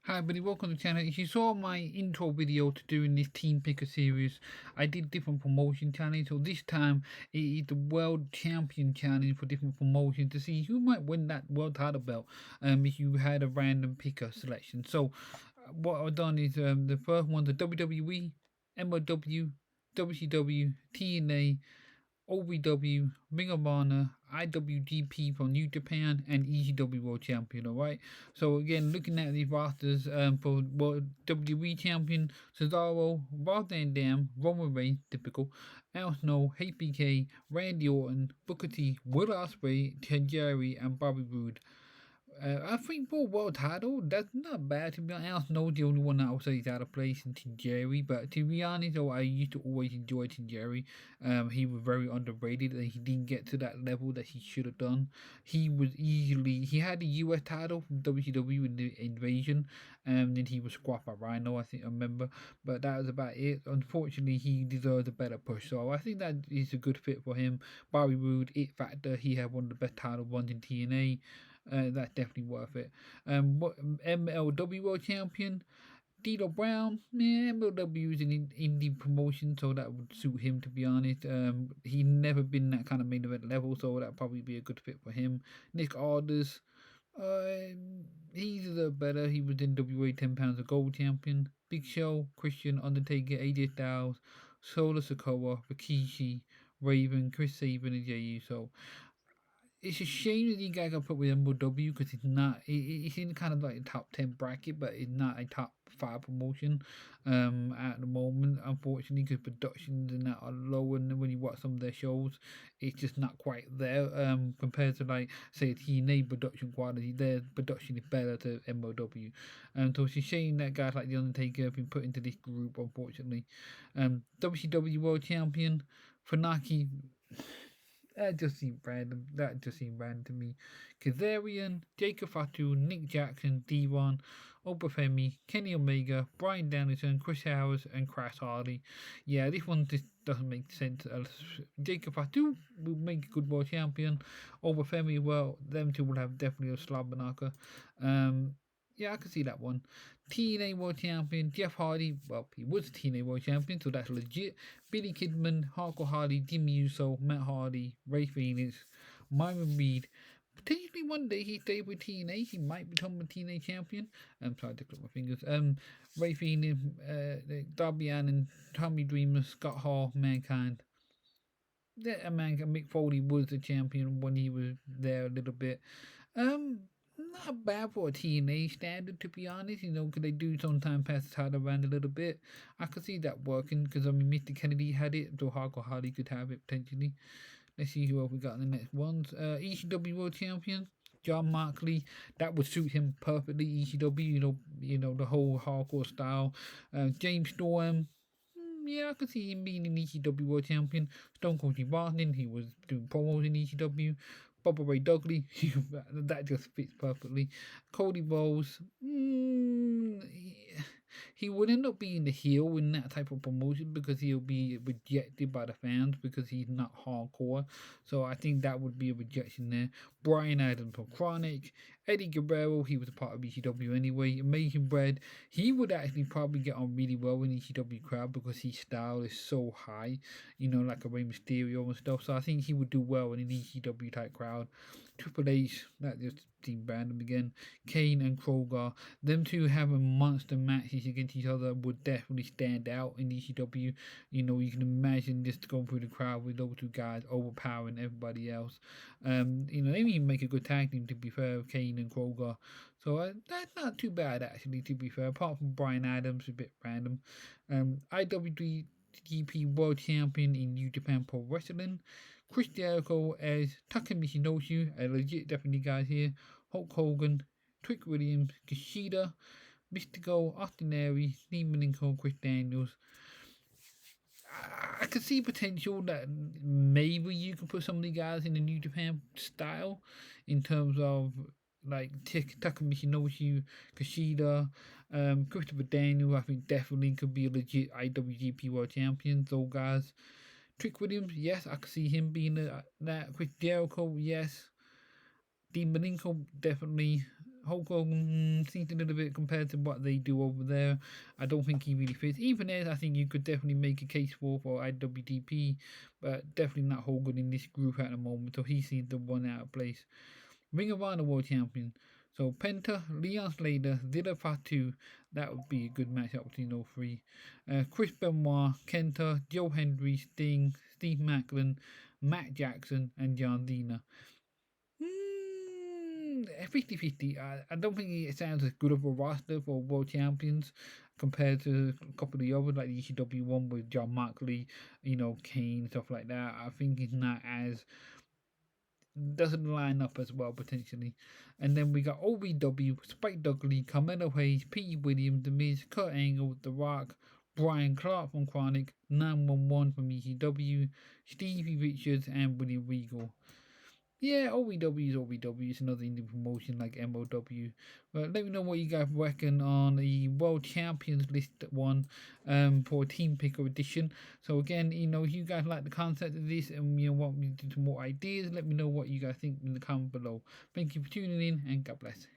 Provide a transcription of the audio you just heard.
Hi everybody, welcome to the channel. If you saw my intro video to doing this Team Picker series, I did different promotion challenge. So this time it is the World Champion Challenge for different promotions to see who might win that world title belt. If you had a random picker selection. So what I've done is the first one, the WWE, MLW, WCW, TNA, OVW, Ring of Honor, IWGP from New Japan, and ECW World Champion. Alright, so again, looking at these rosters for World WWE Champion, Cesaro, Rob Van Dam, Roman Reigns, typical, Al Snow, HBK, Randy Orton, Booker T, Will Ospreay, Tajiri, and Bobby Roode. I think for world title, that's not bad to be honest. Al Snow's the only one that I would say is out of place in Jerry, but to be honest, though, I used to always enjoy Jerry. He was very underrated, and he didn't get to that level that he should have done. He had the U.S. title from WCW in the Invasion, and then he was squashed by Rhino, I remember, but that was about it. Unfortunately, he deserves a better push, so I think that is a good fit for him. Bobby Roode, It Factor, he had one of the best title runs in TNA. That's definitely worth it. What MLW World Champion, D'Lo Brown, man, MLW is an indie promotion, so that would suit him to be honest. He never been that kind of main event level, so that'd probably be a good fit for him. Nick Aldis, uh, he's a better. He was in WA 10 pounds of gold champion. Big Show, Christian, Undertaker, AJ Styles, Solo Sokoa, Rikishi, Raven, Chris Sabin, and Jey Uso. It's a shame that you guys got put with MLW because it's in kind of like a top 10 bracket, but it's not a top 5 promotion at the moment, unfortunately, because productions and that are low, and when you watch some of their shows, it's just not quite there compared to, like, say, TNA production quality. Their production is better to MLW. So it's a shame that guys like The Undertaker have been put into this group, unfortunately. WCW World Champion, Funaki. That just seemed random. That just seemed random to me. Kazarian, Jacob Fatu, Nick Jackson, Devon, Obafemi, Kenny Omega, Brian Danielson, Chris Howard, and Chris Hardy. Yeah, this one just doesn't make sense. Jacob Fatu will make a good world champion. Obafemi, well, them two will have definitely a slab knocker. Yeah, I can see that one. TNA World Champion, Jeff Hardy. Well, he was TNA World Champion, so that's legit. Billy Kidman, Hardcore Hardy, Jimmy Uso, Matt Hardy, Ray Phoenix, Myron Reed. Potentially one day he stayed with TNA, he might become a TNA champion. I'm sorry to click my fingers. Ray Phoenix, Darby Allin, Tommy Dreamer, Scott Hall, Mankind. That man, Mick Foley was the champion when he was there a little bit. Not bad for a TNA standard, to be honest. Could they do sometimes pass the title around a little bit? I could see that working because Mr. Kennedy had it, so Hardcore Hardy could have it potentially. Let's see who else we got in the next ones. ECW World Champion. John Markley, that would suit him perfectly. ECW, the whole hardcore style. James Storm, yeah, I could see him being an ECW World Champion. Stone Cold Steve Austin, he was doing promos in ECW. Bubba Ray Dudley, that just fits perfectly. Cody Rhodes, he would end up being the heel in that type of promotion because he'll be rejected by the fans because he's not hardcore. So I think that would be a rejection there. Brian Adams from Chronic, Eddie Guerrero, he was a part of ECW anyway. Amazing Bread, he would actually probably get on really well in the ECW crowd because his style is so high, like a Rey Mysterio and stuff. So I think he would do well in an ECW type crowd. Triple H, that just seemed random again. Kane and Kroger, them two having monster matches against each other would definitely stand out in ECW. You can imagine just going through the crowd with those two guys overpowering everybody else. They even make a good tag team, to be fair, Kane and Kroger. So that's not too bad, actually, to be fair, apart from Brian Adams, a bit random. IWGP World Champion in New Japan Pro Wrestling. Chris Jericho as Taka Michinoku, a legit definitely guys here. Hulk Hogan, Trick Williams, Kushida, Mystico, Austin Aries, Steve Malenko, Chris Daniels. I could see potential that maybe you could put some of the guys in the New Japan style in terms of like Taka Michinoku, Kushida, Christopher Daniel. I think definitely could be a legit IWGP World Champion. Those guys. Trick Williams, yes, I could see him being that. Chris Jericho, yes. Dean Malenko, definitely. Hulk Hogan seems a little bit compared to what they do over there. I don't think he really fits. Even there, I think you could definitely make a case for IWGP, but definitely not Hogan in this group at the moment. So he seems the one out of place. Ring of Honor World Champion. So Penta, Leon Slater, Zilla Fatu. That would be a good matchup between all three. Chris Benoit, Kenta, Joe Hendry, Sting, Steve Macklin, Matt Jackson, and John Cena. 50-50. I don't think it sounds as good of a roster for world champions compared to a couple of the others, like the ECW one with John Moxley, Kane, stuff like that. I think it's not as doesn't line up as well potentially. And then we got OVW, Spike Dudley, Carmelo Hayes, Pete Williams, The Miz, Kurt Angle, The Rock, Brian Clark from Chronic, 911 from ECW, Stevie Richards, and Willie Regal. Yeah, OVW is OVW. It's another indie promotion like MOW. But let me know what you guys reckon on the World Champions List one for Team Picker Edition. So again, if you guys like the concept of this and want me to do some more ideas, let me know what you guys think in the comments below. Thank you for tuning in and God bless.